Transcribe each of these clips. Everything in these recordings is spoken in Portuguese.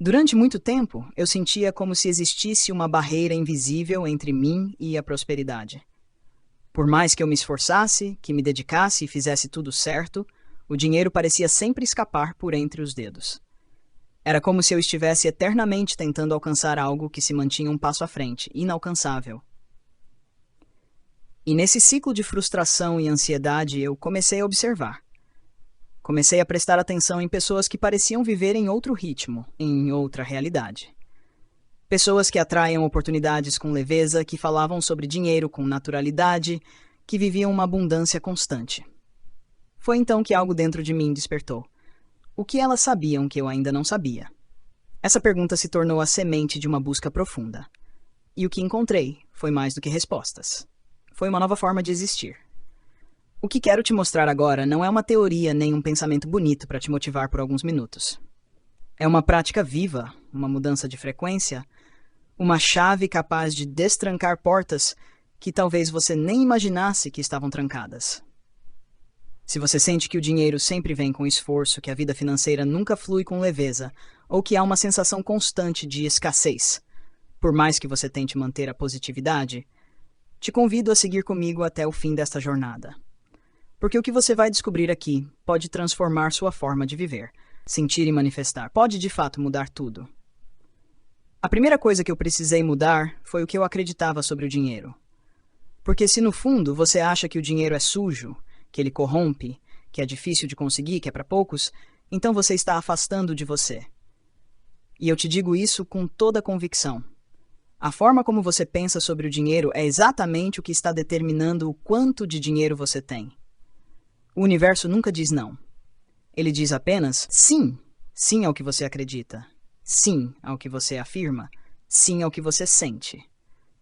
Durante muito tempo, eu sentia como se existisse uma barreira invisível entre mim e a prosperidade. Por mais que eu me esforçasse, que me dedicasse e fizesse tudo certo, o dinheiro parecia sempre escapar por entre os dedos. Era como se eu estivesse eternamente tentando alcançar algo que se mantinha um passo à frente, inalcançável. E nesse ciclo de frustração e ansiedade, eu comecei a observar. Comecei a prestar atenção em pessoas que pareciam viver em outro ritmo, em outra realidade. Pessoas que atraíam oportunidades com leveza, que falavam sobre dinheiro com naturalidade, que viviam uma abundância constante. Foi então que algo dentro de mim despertou. O que elas sabiam que eu ainda não sabia? Essa pergunta se tornou a semente de uma busca profunda. E o que encontrei foi mais do que respostas. Foi uma nova forma de existir. O que quero te mostrar agora não é uma teoria nem um pensamento bonito para te motivar por alguns minutos. É uma prática viva, uma mudança de frequência, uma chave capaz de destrancar portas que talvez você nem imaginasse que estavam trancadas. Se você sente que o dinheiro sempre vem com esforço, que a vida financeira nunca flui com leveza, ou que há uma sensação constante de escassez, por mais que você tente manter a positividade, te convido a seguir comigo até o fim desta jornada. Porque o que você vai descobrir aqui pode transformar sua forma de viver, sentir e manifestar. Pode, de fato, mudar tudo. A primeira coisa que eu precisei mudar foi o que eu acreditava sobre o dinheiro. Porque se no fundo você acha que o dinheiro é sujo, que ele corrompe, que é difícil de conseguir, que é para poucos, então você está afastando de você. E eu te digo isso com toda a convicção. A forma como você pensa sobre o dinheiro é exatamente o que está determinando o quanto de dinheiro você tem. O universo nunca diz não. Ele diz apenas sim. Sim ao que você acredita. Sim ao que você afirma. Sim ao que você sente.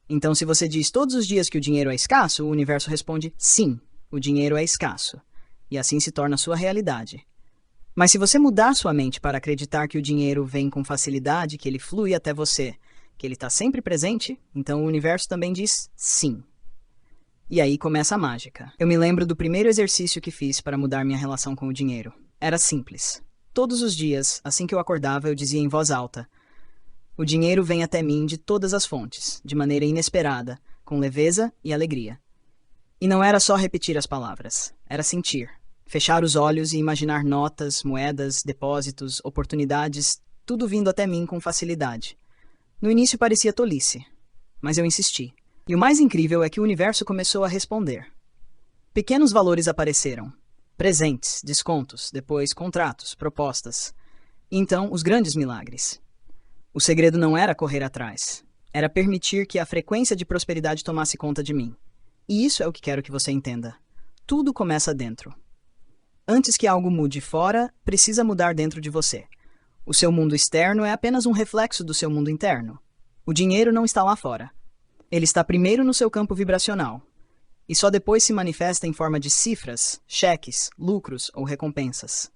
Então, se você diz todos os dias que o dinheiro é escasso, o universo responde sim, o dinheiro é escasso. E assim se torna sua realidade. Mas se você mudar sua mente para acreditar que o dinheiro vem com facilidade, que ele flui até você, que ele está sempre presente, então o universo também diz sim. E aí começa a mágica. Eu me lembro do primeiro exercício que fiz para mudar minha relação com o dinheiro. Era simples. Todos os dias, assim que eu acordava, eu dizia em voz alta: o dinheiro vem até mim de todas as fontes, de maneira inesperada, com leveza e alegria. E não era só repetir as palavras, era sentir. Fechar os olhos e imaginar notas, moedas, depósitos, oportunidades, tudo vindo até mim com facilidade. No início parecia tolice, mas eu insisti. E o mais incrível é que o universo começou a responder. Pequenos valores apareceram. Presentes, descontos, depois contratos, propostas. E então, os grandes milagres. O segredo não era correr atrás. Era permitir que a frequência de prosperidade tomasse conta de mim. E isso é o que quero que você entenda. Tudo começa dentro. Antes que algo mude fora, precisa mudar dentro de você. O seu mundo externo é apenas um reflexo do seu mundo interno. O dinheiro não está lá fora. Ele está primeiro no seu campo vibracional, e só depois se manifesta em forma de cifras, cheques, lucros ou recompensas.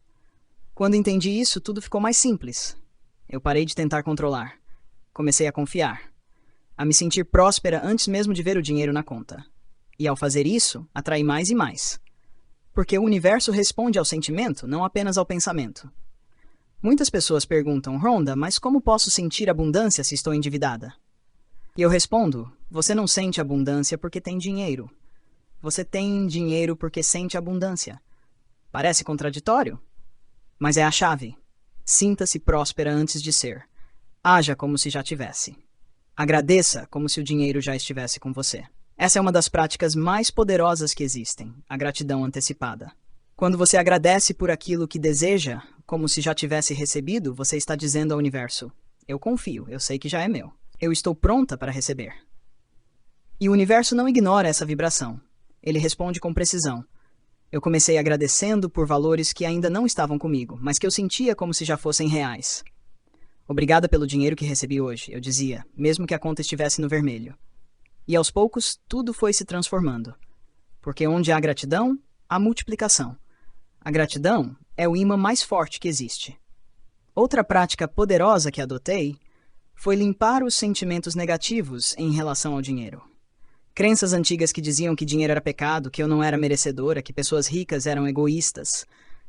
Quando entendi isso, tudo ficou mais simples. Eu parei de tentar controlar. Comecei a confiar. A me sentir próspera antes mesmo de ver o dinheiro na conta. E ao fazer isso, atraí mais e mais. Porque o universo responde ao sentimento, não apenas ao pensamento. Muitas pessoas perguntam: Rhonda, mas como posso sentir abundância se estou endividada? E eu respondo: você não sente abundância porque tem dinheiro. Você tem dinheiro porque sente abundância. Parece contraditório? Mas é a chave. Sinta-se próspera antes de ser. Haja como se já tivesse. Agradeça como se o dinheiro já estivesse com você. Essa é uma das práticas mais poderosas que existem, a gratidão antecipada. Quando você agradece por aquilo que deseja, como se já tivesse recebido, você está dizendo ao universo: eu confio, eu sei que já é meu. Eu estou pronta para receber. E o universo não ignora essa vibração. Ele responde com precisão. Eu comecei agradecendo por valores que ainda não estavam comigo, mas que eu sentia como se já fossem reais. Obrigada pelo dinheiro que recebi hoje, eu dizia, mesmo que a conta estivesse no vermelho. E aos poucos, tudo foi se transformando. Porque onde há gratidão, há multiplicação. A gratidão é o imã mais forte que existe. Outra prática poderosa que adotei foi limpar os sentimentos negativos em relação ao dinheiro. Crenças antigas que diziam que dinheiro era pecado, que eu não era merecedora, que pessoas ricas eram egoístas.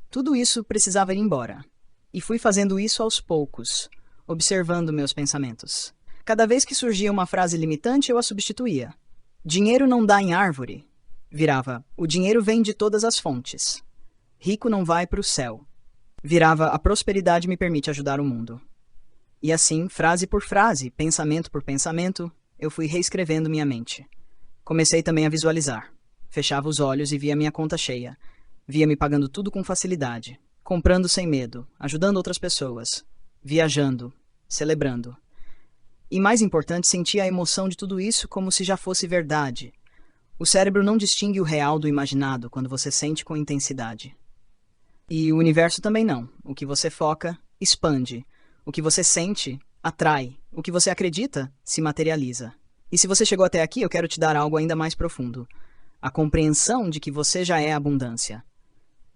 Tudo isso precisava ir embora. E fui fazendo isso aos poucos, observando meus pensamentos. Cada vez que surgia uma frase limitante, eu a substituía. Dinheiro não dá em árvore. Virava, o dinheiro vem de todas as fontes. Rico não vai para o céu. Virava, a prosperidade me permite ajudar o mundo. E assim, frase por frase, pensamento por pensamento, eu fui reescrevendo minha mente. Comecei também a visualizar. Fechava os olhos e via minha conta cheia. Via-me pagando tudo com facilidade, comprando sem medo, ajudando outras pessoas, viajando, celebrando. E mais importante, sentia a emoção de tudo isso como se já fosse verdade. O cérebro não distingue o real do imaginado quando você sente com intensidade. E o universo também não. O que você foca, expande. O que você sente, atrai. O que você acredita, se materializa. E se você chegou até aqui, eu quero te dar algo ainda mais profundo. A compreensão de que você já é abundância.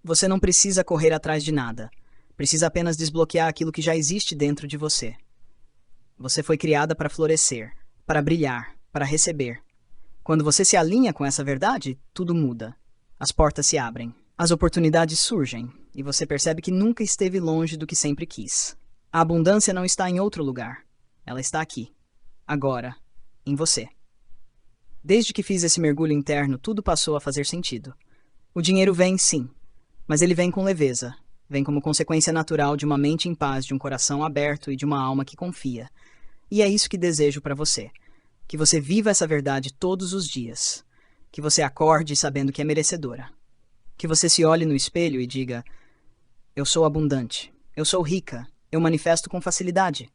Você não precisa correr atrás de nada. Precisa apenas desbloquear aquilo que já existe dentro de você. Você foi criada para florescer, para brilhar, para receber. Quando você se alinha com essa verdade, tudo muda. As portas se abrem, as oportunidades surgem, e você percebe que nunca esteve longe do que sempre quis. A abundância não está em outro lugar. Ela está aqui, agora, em você. Desde que fiz esse mergulho interno, tudo passou a fazer sentido. O dinheiro vem, sim, mas ele vem com leveza. Vem como consequência natural de uma mente em paz, de um coração aberto e de uma alma que confia. E é isso que desejo para você. Que você viva essa verdade todos os dias. Que você acorde sabendo que é merecedora. Que você se olhe no espelho e diga: eu sou abundante, eu sou rica, eu manifesto com facilidade.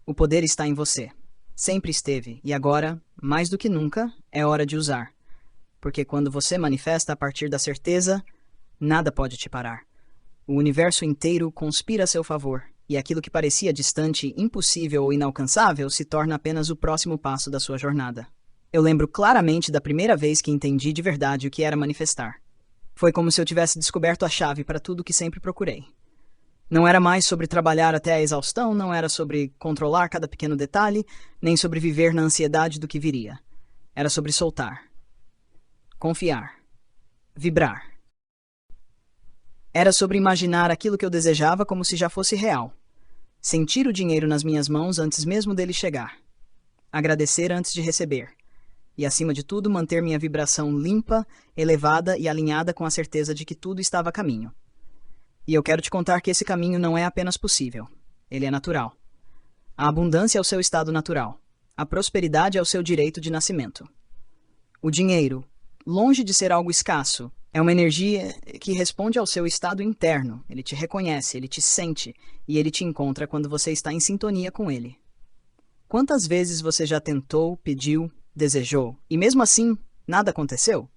O poder está em você. Sempre esteve, e agora, mais do que nunca, é hora de usar. Porque quando você manifesta a partir da certeza, nada pode te parar. O universo inteiro conspira a seu favor, e aquilo que parecia distante, impossível ou inalcançável se torna apenas o próximo passo da sua jornada. Eu lembro claramente da primeira vez que entendi de verdade o que era manifestar. Foi como se eu tivesse descoberto a chave para tudo que sempre procurei. Não era mais sobre trabalhar até a exaustão, não era sobre controlar cada pequeno detalhe, nem sobre viver na ansiedade do que viria. Era sobre soltar, confiar, vibrar. Era sobre imaginar aquilo que eu desejava como se já fosse real. Sentir o dinheiro nas minhas mãos antes mesmo dele chegar. Agradecer antes de receber. E, acima de tudo, manter minha vibração limpa, elevada e alinhada com a certeza de que tudo estava a caminho. E eu quero te contar que esse caminho não é apenas possível. Ele é natural. A abundância é o seu estado natural. A prosperidade é o seu direito de nascimento. O dinheiro, longe de ser algo escasso, é uma energia que responde ao seu estado interno. Ele te reconhece, ele te sente e ele te encontra quando você está em sintonia com ele. Quantas vezes você já tentou, pediu, desejou e mesmo assim nada aconteceu?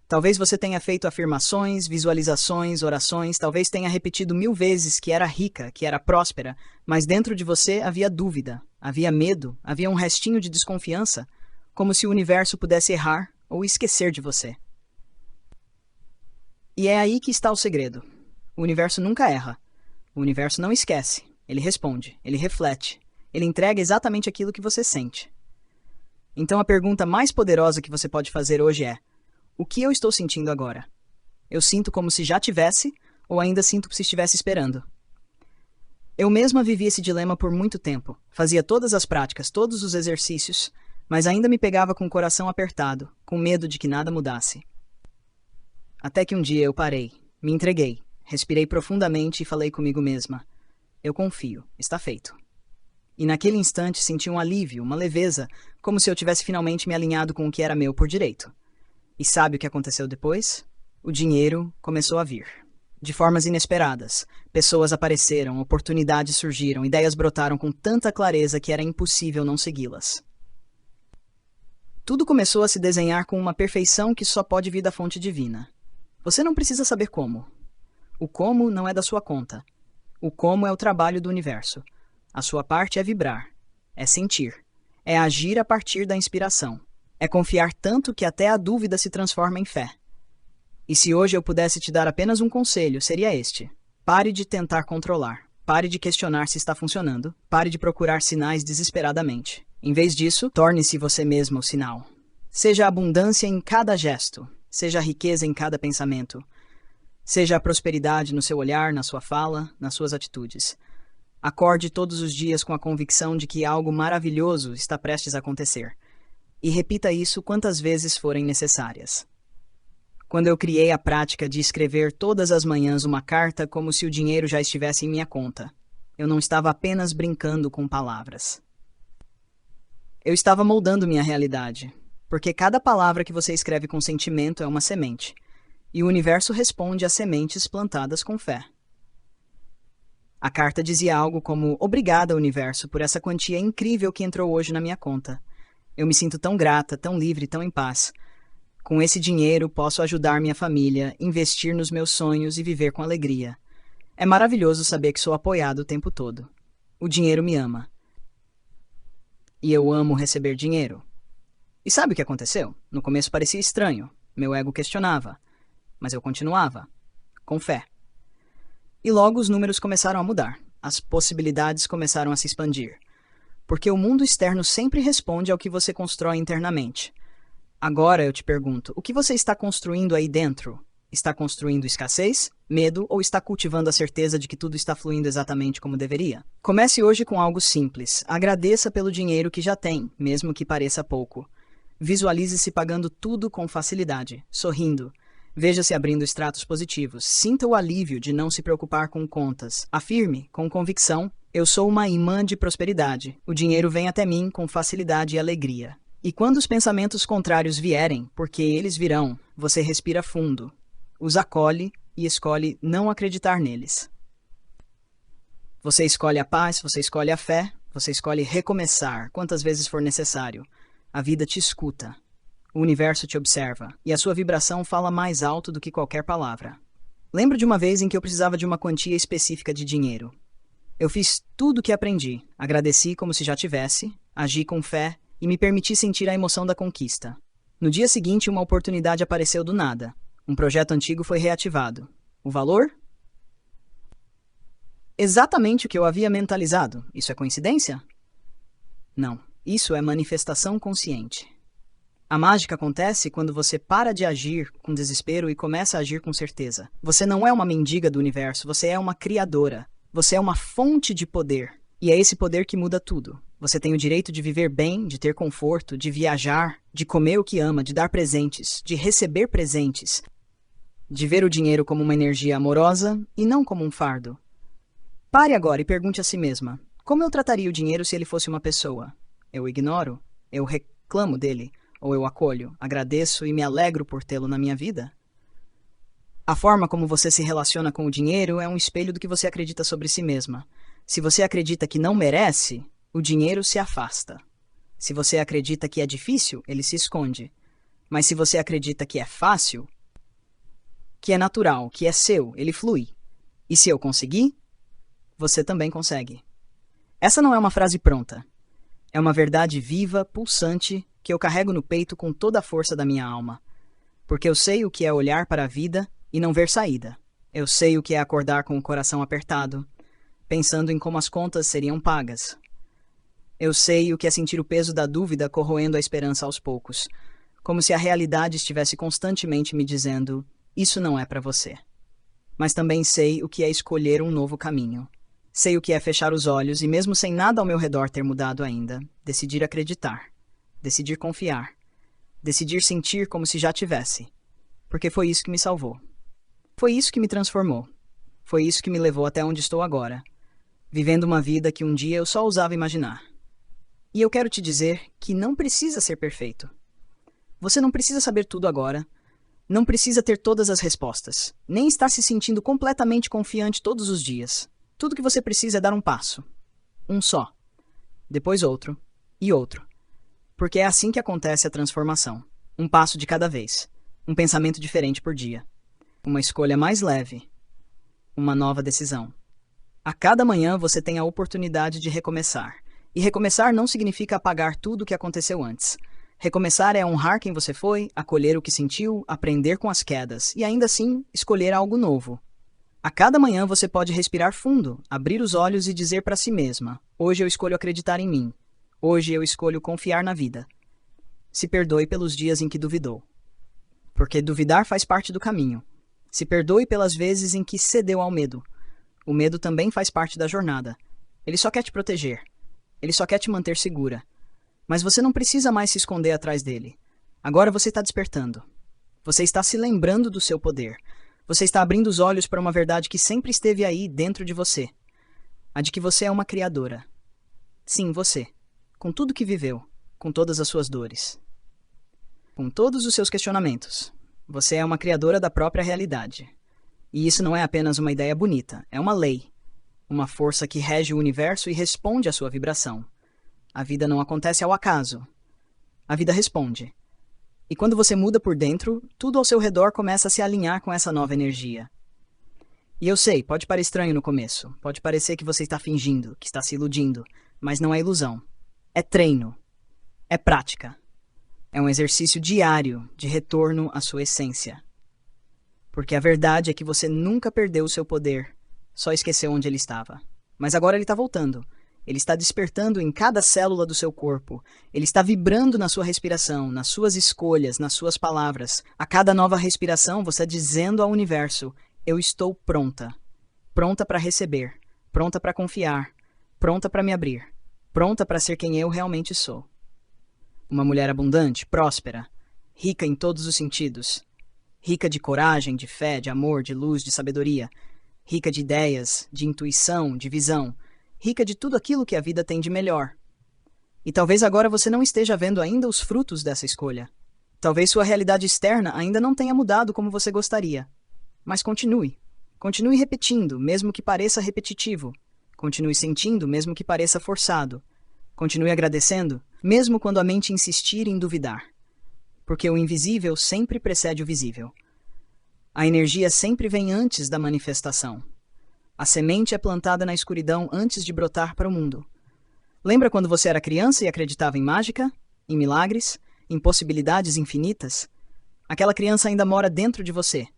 Talvez você tenha feito afirmações, visualizações, orações, talvez tenha repetido 1000 vezes que era rica, que era próspera, mas dentro de você havia dúvida, havia medo, havia um restinho de desconfiança, como se o universo pudesse errar ou esquecer de você. E é aí que está o segredo. O universo nunca erra. O universo não esquece. Ele responde, ele reflete, ele entrega exatamente aquilo que você sente. Então a pergunta mais poderosa que você pode fazer hoje é: o que eu estou sentindo agora? Eu sinto como se já tivesse, ou ainda sinto como se estivesse esperando? Eu mesma vivi esse dilema por muito tempo. Fazia todas as práticas, todos os exercícios, mas ainda me pegava com o coração apertado, com medo de que nada mudasse. Até que um dia eu parei, me entreguei, respirei profundamente e falei comigo mesma: eu confio, está feito. E naquele instante senti um alívio, uma leveza, como se eu tivesse finalmente me alinhado com o que era meu por direito. E sabe o que aconteceu depois? O dinheiro começou a vir. De formas inesperadas. Pessoas apareceram, oportunidades surgiram, ideias brotaram com tanta clareza que era impossível não segui-las. Tudo começou a se desenhar com uma perfeição que só pode vir da fonte divina. Você não precisa saber como. O como não é da sua conta. O como é o trabalho do universo. A sua parte é vibrar, é sentir, é agir a partir da inspiração. É confiar tanto que até a dúvida se transforma em fé. E se hoje eu pudesse te dar apenas um conselho, seria este: pare de tentar controlar, pare de questionar se está funcionando, pare de procurar sinais desesperadamente. Em vez disso, torne-se você mesmo o sinal. Seja a abundância em cada gesto, seja a riqueza em cada pensamento, seja a prosperidade no seu olhar, na sua fala, nas suas atitudes. Acorde todos os dias com a convicção de que algo maravilhoso está prestes a acontecer. E repita isso quantas vezes forem necessárias. Quando eu criei a prática de escrever todas as manhãs uma carta como se o dinheiro já estivesse em minha conta, eu não estava apenas brincando com palavras. Eu estava moldando minha realidade, porque cada palavra que você escreve com sentimento é uma semente, e o universo responde às sementes plantadas com fé. A carta dizia algo como: "Obrigada, universo, por essa quantia incrível que entrou hoje na minha conta. Eu me sinto tão grata, tão livre, tão em paz. Com esse dinheiro, posso ajudar minha família, investir nos meus sonhos e viver com alegria. É maravilhoso saber que sou apoiado o tempo todo. O dinheiro me ama. E eu amo receber dinheiro." E sabe o que aconteceu? No começo parecia estranho. Meu ego questionava. Mas eu continuava. Com fé. E logo os números começaram a mudar. As possibilidades começaram a se expandir. Porque o mundo externo sempre responde ao que você constrói internamente. Agora eu te pergunto, o que você está construindo aí dentro? Está construindo escassez, medo ou está cultivando a certeza de que tudo está fluindo exatamente como deveria? Comece hoje com algo simples. Agradeça pelo dinheiro que já tem, mesmo que pareça pouco. Visualize-se pagando tudo com facilidade, sorrindo. Veja-se abrindo extratos positivos. Sinta o alívio de não se preocupar com contas. Afirme, com convicção: "Eu sou uma imã de prosperidade. O dinheiro vem até mim com facilidade e alegria." E quando os pensamentos contrários vierem, porque eles virão, você respira fundo, os acolhe e escolhe não acreditar neles. Você escolhe a paz, você escolhe a fé, você escolhe recomeçar quantas vezes for necessário. A vida te escuta. O universo te observa, e a sua vibração fala mais alto do que qualquer palavra. Lembro de uma vez em que eu precisava de uma quantia específica de dinheiro. Eu fiz tudo o que aprendi, agradeci como se já tivesse, agi com fé e me permiti sentir a emoção da conquista. No dia seguinte, uma oportunidade apareceu do nada. Um projeto antigo foi reativado. O valor? Exatamente o que eu havia mentalizado. Isso é coincidência? Não, isso é manifestação consciente. A mágica acontece quando você para de agir com desespero e começa a agir com certeza. Você não é uma mendiga do universo, você é uma criadora. Você é uma fonte de poder. E é esse poder que muda tudo. Você tem o direito de viver bem, de ter conforto, de viajar, de comer o que ama, de dar presentes, de receber presentes, de ver o dinheiro como uma energia amorosa e não como um fardo. Pare agora e pergunte a si mesma: como eu trataria o dinheiro se ele fosse uma pessoa? Eu o ignoro? Eu reclamo dele? Ou eu acolho, agradeço e me alegro por tê-lo na minha vida? A forma como você se relaciona com o dinheiro é um espelho do que você acredita sobre si mesma. Se você acredita que não merece, o dinheiro se afasta. Se você acredita que é difícil, ele se esconde. Mas se você acredita que é fácil, que é natural, que é seu, ele flui. E se eu conseguir, você também consegue. Essa não é uma frase pronta. É uma verdade viva, pulsante, que eu carrego no peito com toda a força da minha alma. Porque eu sei o que é olhar para a vida e não ver saída. Eu sei o que é acordar com o coração apertado, pensando em como as contas seriam pagas. Eu sei o que é sentir o peso da dúvida corroendo a esperança aos poucos, como se a realidade estivesse constantemente me dizendo: isso não é para você. Mas também sei o que é escolher um novo caminho. Sei o que é fechar os olhos e, mesmo sem nada ao meu redor ter mudado ainda, decidir acreditar, decidir confiar, decidir sentir como se já tivesse. Porque foi isso que me salvou. Foi isso que me transformou. Foi isso que me levou até onde estou agora, vivendo uma vida que um dia eu só ousava imaginar. E eu quero te dizer que não precisa ser perfeito. Você não precisa saber tudo agora, não precisa ter todas as respostas, nem estar se sentindo completamente confiante todos os dias. Tudo que você precisa é dar um passo. Um só. Depois outro. E outro. Porque é assim que acontece a transformação. Um passo de cada vez. Um pensamento diferente por dia. Uma escolha mais leve. Uma nova decisão. A cada manhã você tem a oportunidade de recomeçar. E recomeçar não significa apagar tudo o que aconteceu antes. Recomeçar é honrar quem você foi, acolher o que sentiu, aprender com as quedas e ainda assim escolher algo novo. A cada manhã você pode respirar fundo, abrir os olhos e dizer para si mesma: hoje eu escolho acreditar em mim. Hoje eu escolho confiar na vida. Se perdoe pelos dias em que duvidou. Porque duvidar faz parte do caminho. Se perdoe pelas vezes em que cedeu ao medo. O medo também faz parte da jornada. Ele só quer te proteger. Ele só quer te manter segura. Mas você não precisa mais se esconder atrás dele. Agora você está despertando. Você está se lembrando do seu poder. Você está abrindo os olhos para uma verdade que sempre esteve aí dentro de você. A de que você é uma criadora. Sim, você. Com tudo que viveu. Com todas as suas dores. Com todos os seus questionamentos. Você é uma criadora da própria realidade. E isso não é apenas uma ideia bonita. É uma lei. Uma força que rege o universo e responde à sua vibração. A vida não acontece ao acaso. A vida responde. E quando você muda por dentro, tudo ao seu redor começa a se alinhar com essa nova energia. E eu sei, pode parecer estranho no começo. Pode parecer que você está fingindo, que está se iludindo. Mas não é ilusão. É treino. É prática. É um exercício diário de retorno à sua essência. Porque a verdade é que você nunca perdeu o seu poder. Só esqueceu onde ele estava. Mas agora ele está voltando. Ele está despertando em cada célula do seu corpo. Ele está vibrando na sua respiração, nas suas escolhas, nas suas palavras. A cada nova respiração, você está dizendo ao universo: eu estou pronta. Pronta para receber. Pronta para confiar. Pronta para me abrir. Pronta para ser quem eu realmente sou. Uma mulher abundante, próspera, rica em todos os sentidos. Rica de coragem, de fé, de amor, de luz, de sabedoria. Rica de ideias, de intuição, de visão. Rica de tudo aquilo que a vida tem de melhor. E talvez agora você não esteja vendo ainda os frutos dessa escolha. Talvez sua realidade externa ainda não tenha mudado como você gostaria. Mas continue. Continue repetindo, mesmo que pareça repetitivo. Continue sentindo, mesmo que pareça forçado. Continue agradecendo, mesmo quando a mente insistir em duvidar. Porque o invisível sempre precede o visível. A energia sempre vem antes da manifestação. A semente é plantada na escuridão antes de brotar para o mundo. Lembra quando você era criança e acreditava em mágica, em milagres, em possibilidades infinitas? Aquela criança ainda mora dentro de você.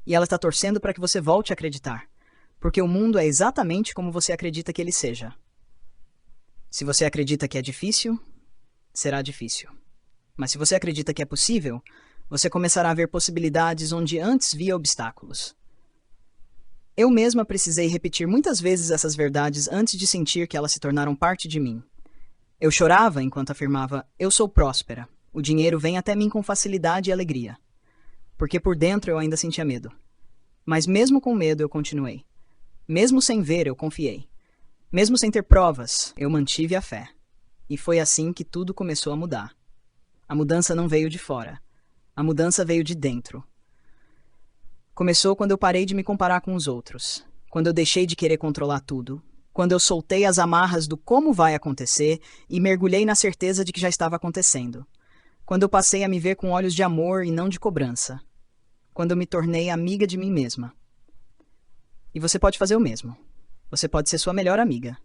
E ela está torcendo para que você volte a acreditar. Porque o mundo é exatamente como você acredita que ele seja. Se você acredita que é difícil, será difícil. Mas se você acredita que é possível, você começará a ver possibilidades onde antes via obstáculos. Eu mesma precisei repetir muitas vezes essas verdades antes de sentir que elas se tornaram parte de mim. Eu chorava enquanto afirmava: eu sou próspera, o dinheiro vem até mim com facilidade e alegria. Porque por dentro eu ainda sentia medo. Mas mesmo com medo eu continuei. Mesmo sem ver, eu confiei. Mesmo sem ter provas, eu mantive a fé. E foi assim que tudo começou a mudar. A mudança não veio de fora. A mudança veio de dentro. Começou quando eu parei de me comparar com os outros. Quando eu deixei de querer controlar tudo. Quando eu soltei as amarras do como vai acontecer e mergulhei na certeza de que já estava acontecendo. Quando eu passei a me ver com olhos de amor e não de cobrança. Quando eu me tornei amiga de mim mesma. E você pode fazer o mesmo. Você pode ser sua melhor amiga.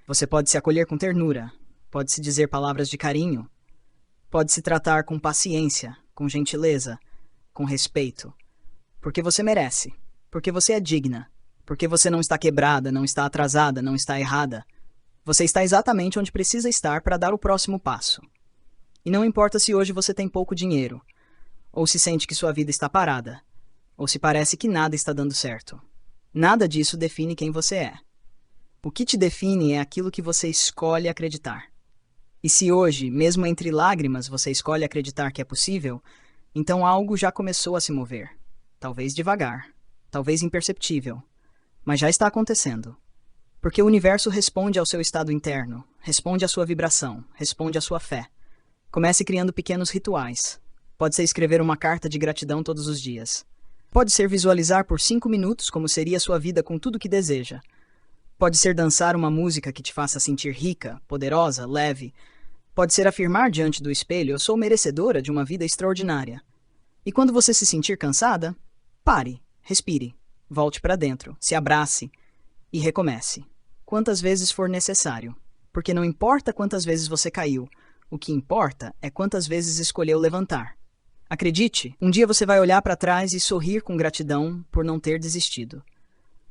Você pode se acolher com ternura. Pode se dizer palavras de carinho. Pode se tratar com paciência, com gentileza, com respeito. Porque você merece. Porque você é digna. Porque você não está quebrada, não está atrasada, não está errada. Você está exatamente onde precisa estar para dar o próximo passo. E não importa se hoje você tem pouco dinheiro, ou se sente que sua vida está parada, ou se parece que nada está dando certo. Nada disso define quem você é. O que te define é aquilo que você escolhe acreditar. E se hoje, mesmo entre lágrimas, você escolhe acreditar que é possível, então algo já começou a se mover. Talvez devagar, talvez imperceptível, mas já está acontecendo. Porque o universo responde ao seu estado interno, responde à sua vibração, responde à sua fé. Comece criando pequenos rituais. Pode ser escrever uma carta de gratidão todos os dias. Pode ser visualizar por 5 minutos como seria a sua vida com tudo que deseja. Pode ser dançar uma música que te faça sentir rica, poderosa, leve. Pode ser afirmar diante do espelho: eu sou merecedora de uma vida extraordinária. E quando você se sentir cansada, pare, respire, volte para dentro, se abrace e recomece. Quantas vezes for necessário. Porque não importa quantas vezes você caiu, o que importa é quantas vezes escolheu levantar. Acredite, um dia você vai olhar para trás e sorrir com gratidão por não ter desistido.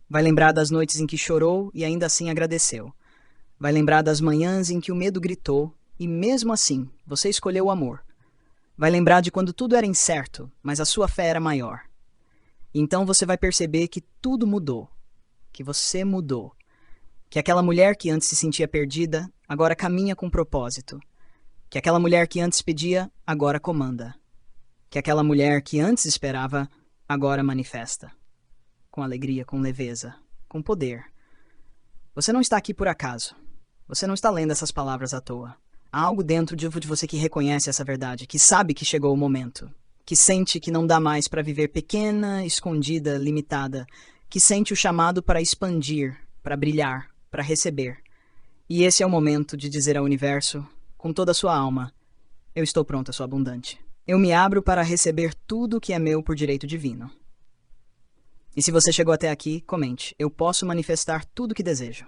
Vai lembrar das noites em que chorou e ainda assim agradeceu. Vai lembrar das manhãs em que o medo gritou e mesmo assim você escolheu o amor. Vai lembrar de quando tudo era incerto, mas a sua fé era maior. E então você vai perceber que tudo mudou, que você mudou. Que aquela mulher que antes se sentia perdida, agora caminha com propósito. Que aquela mulher que antes pedia, agora comanda. Que aquela mulher que antes esperava, agora manifesta. Com alegria, com leveza, com poder. Você não está aqui por acaso. Você não está lendo essas palavras à toa. Há algo dentro de você que reconhece essa verdade, que sabe que chegou o momento, que sente que não dá mais para viver pequena, escondida, limitada, que sente o chamado para expandir, para brilhar, para receber. E esse é o momento de dizer ao universo, com toda a sua alma, eu estou pronta, sou abundante. Eu me abro para receber tudo o que é meu por direito divino. E se você chegou até aqui, comente. Eu posso manifestar tudo o que desejo.